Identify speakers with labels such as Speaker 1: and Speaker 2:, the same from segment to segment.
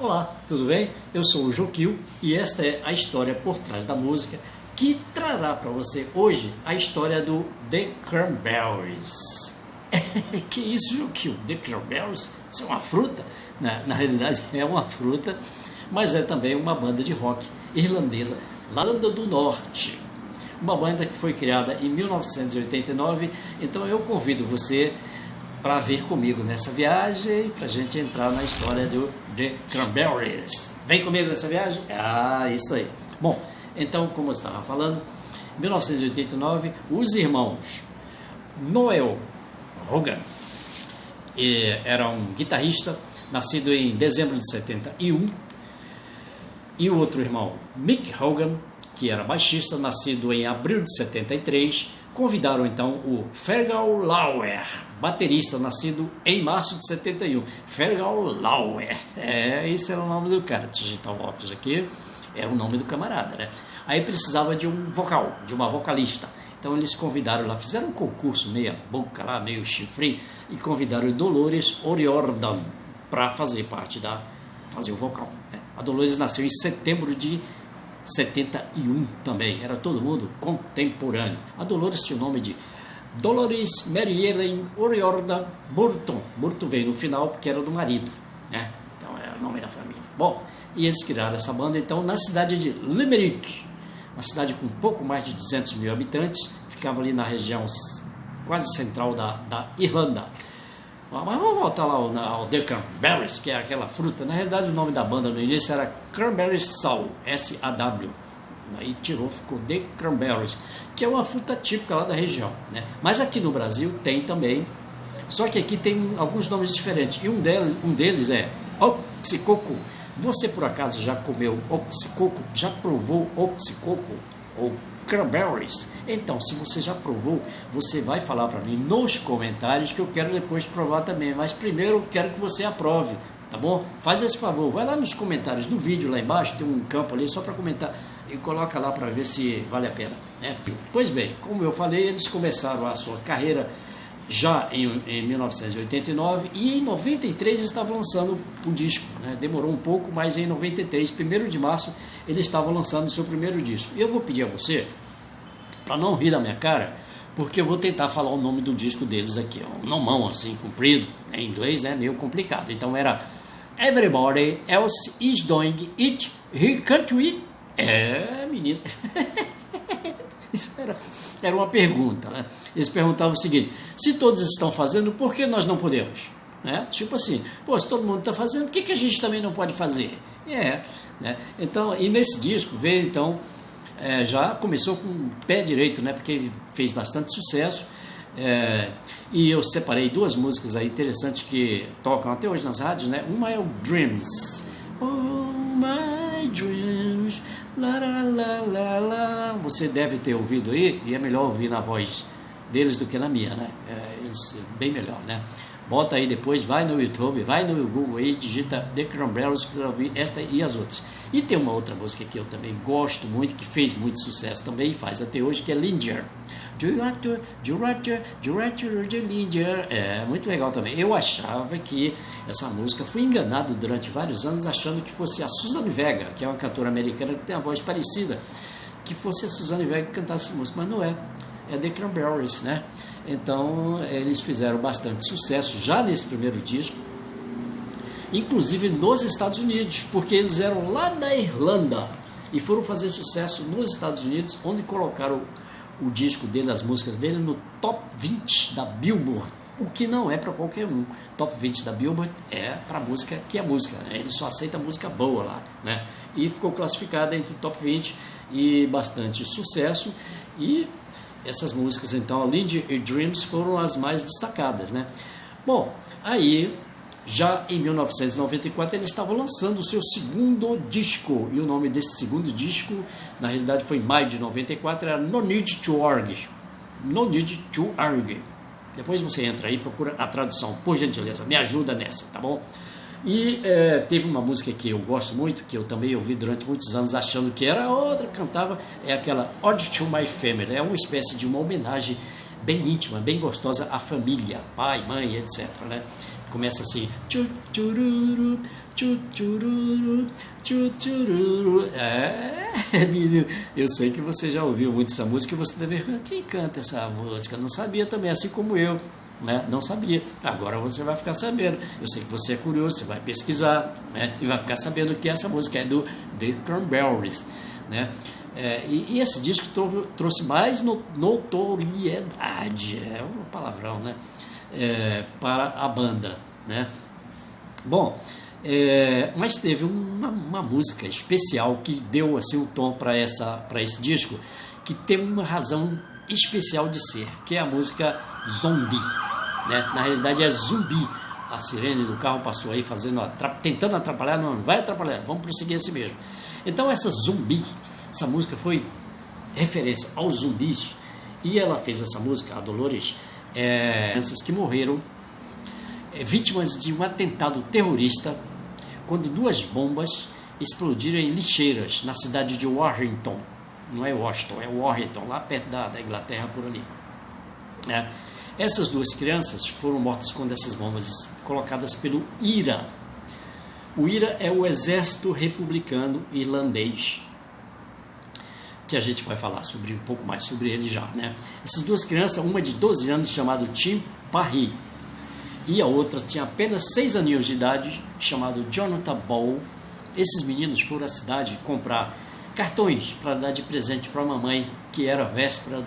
Speaker 1: Olá, tudo bem? Eu sou o Joquil e esta é a história por trás da música que trará para você hoje a história do The Cranberries. Que isso, Joquil? The Cranberries? Isso é uma fruta? Na realidade é uma fruta, mas é também uma banda de rock irlandesa lá do norte. Uma banda que foi criada em 1989, então eu convido você para vir comigo nessa viagem, para a gente entrar na história do The Cranberries. Vem comigo nessa viagem? Ah, isso aí. Bom, então, como eu estava falando, em 1989, os irmãos Noel Hogan era um guitarrista, nascido em dezembro de 71, e o outro irmão, Mick Hogan, que era baixista, nascido em abril de 73, convidaram então o Fergal Lauer, baterista, nascido em março de 71. Fergal Lauer, esse era o nome do cara. Digitar o óculos aqui, era o nome do camarada, né? Aí precisava de um vocal, de uma vocalista. Então eles convidaram lá, fizeram um concurso meia boca lá, meio chifre, e convidaram Dolores O'Riordan para fazer fazer o vocal, né? A Dolores nasceu em setembro de 71 também, era todo mundo contemporâneo. A Dolores tinha o nome de Dolores Mary Ellen O'Riordan Burton. Burton veio no final porque era do marido, né? Então era o nome da família. Bom, e eles criaram essa banda então na cidade de Limerick, uma cidade com pouco mais de 200 mil habitantes, ficava ali na região quase central da Irlanda. Mas vamos voltar lá ao The Cranberries, que é aquela fruta. Na realidade o nome da banda no início era Cranberry Saw, S-A-W. Aí ficou The Cranberries, que é uma fruta típica lá da região, né? Mas aqui no Brasil tem também, só que aqui tem alguns nomes diferentes. E um deles é oxicoco. Você por acaso já comeu oxicoco? Já provou oxicoco? Ou cranberries? Então, se você já provou, você vai falar para mim nos comentários, que eu quero depois provar também. Mas primeiro eu quero que você aprove, tá bom? Faz esse favor, vai lá nos comentários do vídeo, lá embaixo tem um campo ali só para comentar, e coloca lá para ver se vale a pena, né? Pois bem, como eu falei, eles começaram a sua carreira já em 1989, e em 93 estavam lançando um disco, né? Demorou um pouco, mas em 93, 1º de março, eles estavam lançando o seu primeiro disco. E eu vou pedir a você, para não rir da minha cara, porque eu vou tentar falar o nome do disco deles aqui, um nomão assim, comprido, em inglês, né? Meio complicado. Então era Everybody Else Is Doing It, He Can't Do It. Menino. Isso era uma pergunta, né? Eles perguntavam o seguinte: se todos estão fazendo, por que nós não podemos? Né? Tipo assim, pô, se todo mundo está fazendo, por que a gente também não pode fazer? Né? Então, e nesse disco veio então, já começou com o pé direito, né? Porque ele fez bastante sucesso, e eu separei duas músicas aí interessantes que tocam até hoje nas rádios, né? Uma é o Dreams. Oh, my dreams. La, la, la, la, la. Você deve ter ouvido aí, e é melhor ouvir na voz deles do que na minha, né? Bem melhor, né? Bota aí depois, vai no YouTube, vai no Google aí, digita The Cranberries para ouvir esta e as outras. E tem uma outra música que eu também gosto muito, que fez muito sucesso também, faz até hoje, que é Linger. Linger. É muito legal também. Eu achava que essa música, fui enganado durante vários anos achando que fosse a Suzanne Vega, que é uma cantora americana que tem uma voz parecida, que fosse a Suzanne Vega que cantasse essa música, mas não é. É The Cranberries, né? Então eles fizeram bastante sucesso já nesse primeiro disco, inclusive nos Estados Unidos, porque eles eram lá da Irlanda e foram fazer sucesso nos Estados Unidos, onde colocaram o disco dele, as músicas dele, no top 20 da Billboard, o que não é para qualquer um. Top 20 da Billboard é para música que é música, né? Ele só aceita música boa lá, né? E ficou classificada entre o top 20 e bastante sucesso. E essas músicas, então, Linger e Dreams, foram as mais destacadas, né? Bom, aí, já em 1994, eles estavam lançando o seu segundo disco, e o nome desse segundo disco, na realidade foi em maio de 94, era No Need to Argue. No Need to Argue. Depois você entra aí e procura a tradução, por gentileza, me ajuda nessa, tá bom? E teve uma música que eu gosto muito, que eu também ouvi durante muitos anos achando que era outra, cantava, é aquela Ode to My Family, é uma espécie de uma homenagem bem íntima, bem gostosa à família, pai, mãe, etc, né? Começa assim, tchu tchururu, tchu tchururu, tchu tchururu. Menino, eu sei que você já ouviu muito essa música e você deve ver quem canta essa música. Não sabia também, assim como eu, né? Não sabia. Agora você vai ficar sabendo. Eu sei que você é curioso, você vai pesquisar, né? E vai ficar sabendo que essa música é do The Cranberries, né? E esse disco trouxe mais notoriedade, é um palavrão, né? Para a banda, né? Bom, mas teve uma música especial que deu assim um tom para esse disco, que tem uma razão especial de ser, que é a música Zombie, né? Na realidade é Zumbi. A sirene do carro passou aí tentando atrapalhar, não vai atrapalhar, vamos prosseguir assim mesmo. Então essa Zumbi, essa música foi referência aos zumbis, e ela fez essa música, a Dolores, crianças que morreram vítimas de um atentado terrorista quando 2 bombas explodiram em lixeiras na cidade de Warrington. Não é Washington, é Warrington, lá perto da Inglaterra, por ali. Essas 2 crianças foram mortas quando essas bombas colocadas pelo IRA. O IRA é o Exército Republicano Irlandês, que a gente vai falar um pouco mais sobre ele já, né? Essas 2 crianças, uma de 12 anos, chamado Tim Parry, e a outra tinha apenas 6 aninhos de idade, chamado Jonathan Ball. Esses meninos foram à cidade comprar cartões para dar de presente para a mamãe, que era véspera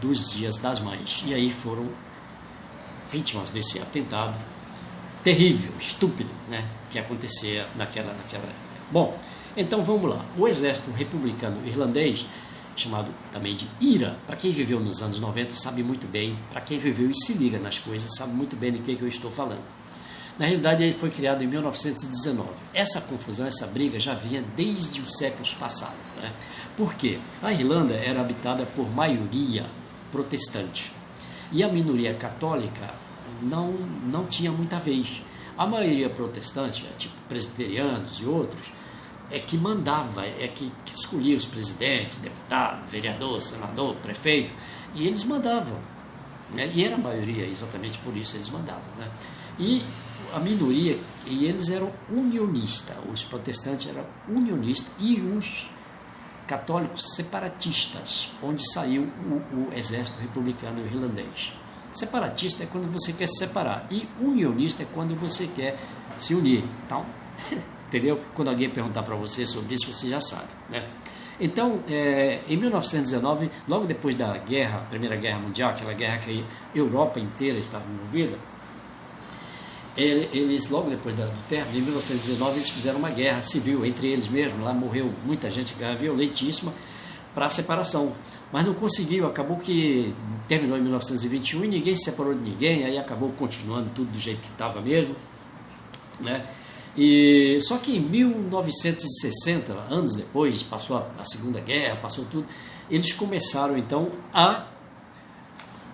Speaker 1: dos Dias das Mães. E aí foram vítimas desse atentado terrível, estúpido, né? Que acontecia naquela época. Bom, então vamos lá. O Exército Republicano Irlandês, chamado também de IRA, para quem viveu nos anos 90 sabe muito bem, para quem viveu e se liga nas coisas, sabe muito bem de que eu estou falando. Na realidade, ele foi criado em 1919. Essa confusão, essa briga já vinha desde os séculos passados, né? Por quê? A Irlanda era habitada por maioria protestante e a minoria católica não tinha muita vez. A maioria protestante, tipo presbiterianos e outros, que mandava, que escolhia os presidentes, deputado, vereador, senador, prefeito, e eles mandavam, né? E era a maioria, exatamente por isso eles mandavam, né? E a minoria, e eles eram unionistas, os protestantes eram unionistas e os católicos separatistas, onde saiu o Exército Republicano Irlandês. Separatista é quando você quer se separar, e unionista é quando você quer se unir. Então, entendeu? Quando alguém perguntar para você sobre isso, você já sabe, né? Então, em 1919, logo depois da Primeira Guerra Mundial, aquela guerra que a Europa inteira estava envolvida, eles, logo depois do término, em 1919, eles fizeram uma guerra civil entre eles mesmos. Lá morreu muita gente, guerra violentíssima, para a separação. Mas não conseguiu, acabou que terminou em 1921 e ninguém se separou de ninguém, aí acabou continuando tudo do jeito que estava mesmo, né? Só que em 1960, anos depois, passou a Segunda Guerra, passou tudo, eles começaram então a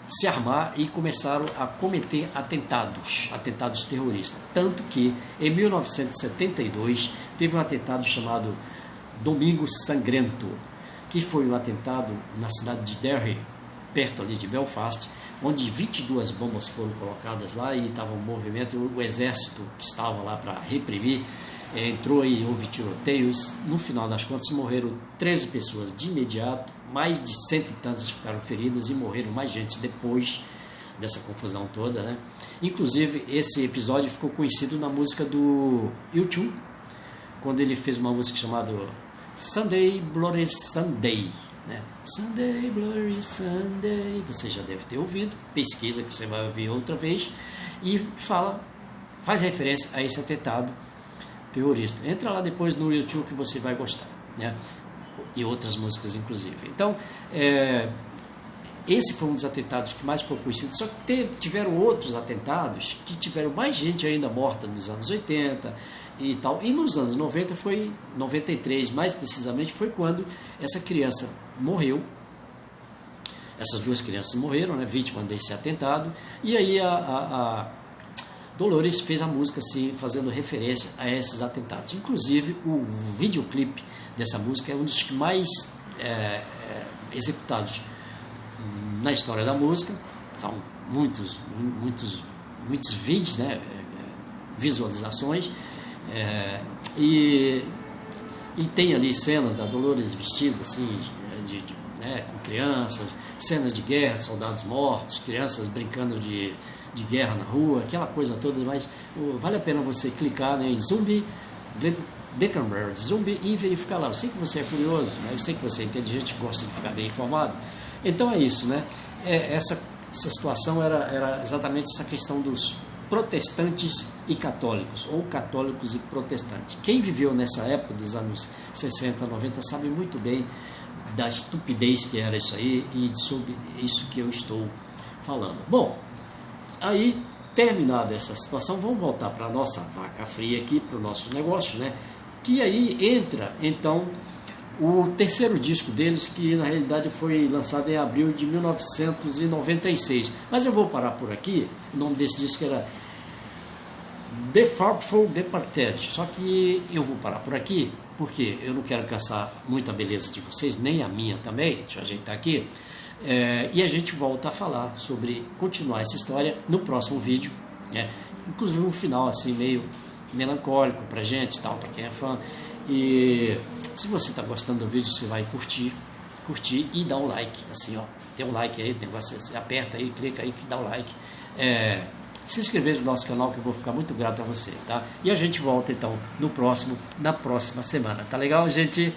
Speaker 1: se armar e começaram a cometer atentados terroristas. Tanto que em 1972 teve um atentado chamado Domingo Sangrento, que foi um atentado na cidade de Derry, perto ali de Belfast, onde 22 bombas foram colocadas lá e estava um movimento, o exército que estava lá para reprimir, entrou e houve tiroteios. No final das contas morreram 13 pessoas de imediato, mais de 100 e tantas ficaram feridas e morreram mais gente depois dessa confusão toda, né? Inclusive esse episódio ficou conhecido na música do U2, quando ele fez uma música chamada Sunday Bloody Sunday, né? Sunday Bloody Sunday, você já deve ter ouvido, pesquisa que você vai ouvir outra vez, e faz referência a esse atentado terrorista. Entra lá depois no YouTube que você vai gostar, né? E outras músicas inclusive. Então, esse foi um dos atentados que mais ficou conhecido, só que tiveram outros atentados que tiveram mais gente ainda morta nos anos 80 e tal, e nos anos 90 foi 93, mais precisamente, foi quando essa criança morreu, essas 2 crianças morreram, né, vítima desse atentado, e aí a Dolores fez a música assim, fazendo referência a esses atentados. Inclusive o videoclipe dessa música é um dos mais executados na história da música. São muitos muitos vídeos, né, visualizações, e tem ali cenas da Dolores vestida assim, né, com crianças, cenas de guerra, soldados mortos, crianças brincando de guerra na rua, aquela coisa toda, mas vale a pena você clicar, né, em Zumbi The Cranberries, Zumbi, e verificar lá. Eu sei que você é curioso, né, eu sei que você é inteligente, gosta de ficar bem informado. Então é isso, né? Essa situação era exatamente essa questão dos protestantes e católicos, ou católicos e protestantes. Quem viveu nessa época dos anos 60, 90 sabe muito bem da estupidez que era isso aí e sobre isso que eu estou falando. Bom, aí, terminada essa situação, vamos voltar para a nossa vaca fria aqui, para o nosso negócio, né? Que aí entra, então, o terceiro disco deles, que na realidade foi lançado em abril de 1996. Mas eu vou parar por aqui. O nome desse disco era The Faithful Departed. Só que eu vou parar por aqui, porque eu não quero cansar muito a beleza de vocês, nem a minha também. Deixa eu ajeitar aqui. E a gente volta a falar sobre continuar essa história no próximo vídeo, né? Inclusive um final assim meio melancólico pra gente, tal, para quem é fã. E se você está gostando do vídeo, você vai curtir e dar um like, assim, ó, tem um like aí, negócio, você aperta aí, clica aí, que dá um like, se inscrever no nosso canal, que eu vou ficar muito grato a você, tá? E a gente volta então na próxima semana, tá legal, gente?